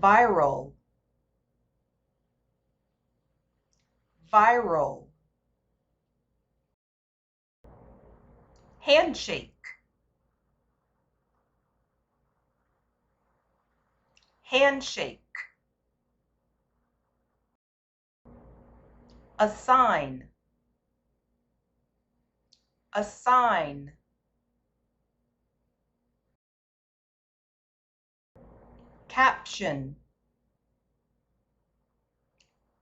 viral, viral. Handshake, handshake. Assign, assign. Caption,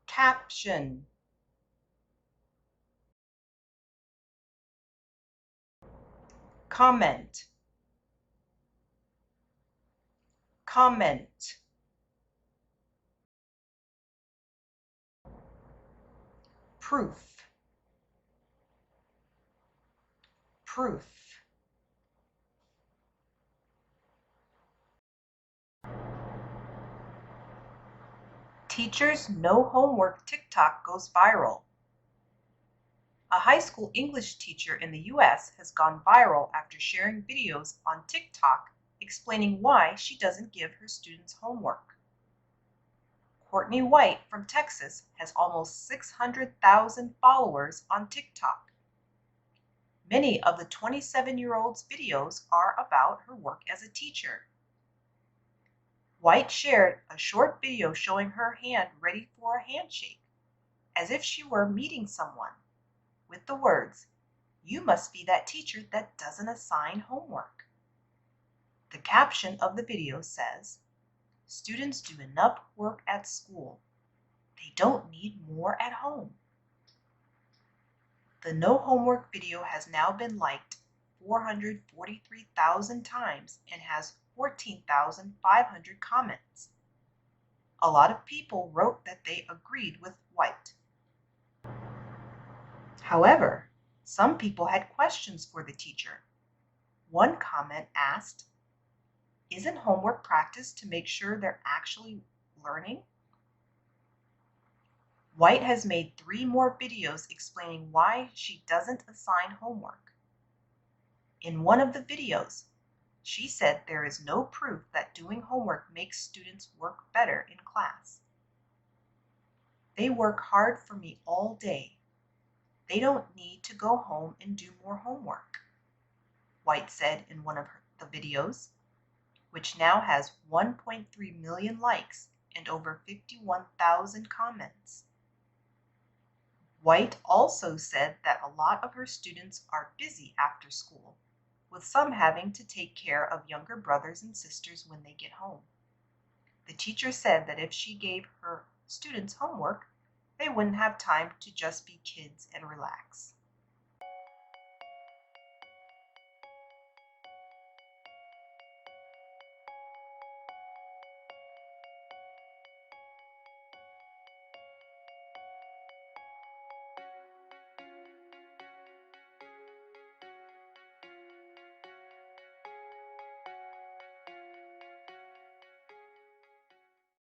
caption. Comment, comment. Proof, proof. Teacher's no homework TikTok goes viral. A high school English teacher in the US has gone viral after sharing videos on TikTok explaining why she doesn't give her students homework. Courtney White from Texas has almost 600,000 followers on TikTok. Many of the 27-year-old's videos are about her work as a teacher. White shared a short video showing her hand ready for a handshake, as if she were meeting someone, with the words, "You must be that teacher that doesn't assign homework." The caption of the video says, "Students do enough work at school. They don't need more at home." The no homework video has now been liked 443,000 times and has 14,500 comments. A lot of people wrote that they agreed with White. However, some people had questions for the teacher. One comment asked, "Isn't homework practice to make sure they're actually learning?" White has made 3 more videos explaining why she doesn't assign homework. In one of the videos, she said there is no proof that doing homework makes students work better in class. "They work hard for me all day. They don't need to go home and do more homework," White said in one of the videos, which now has 1.3 million likes and over 51,000 comments. White also said that a lot of her students are busy after school, with some having to take care of younger brothers and sisters when they get home. The teacher said that if she gave her students homework, they wouldn't have time to just be kids and relax.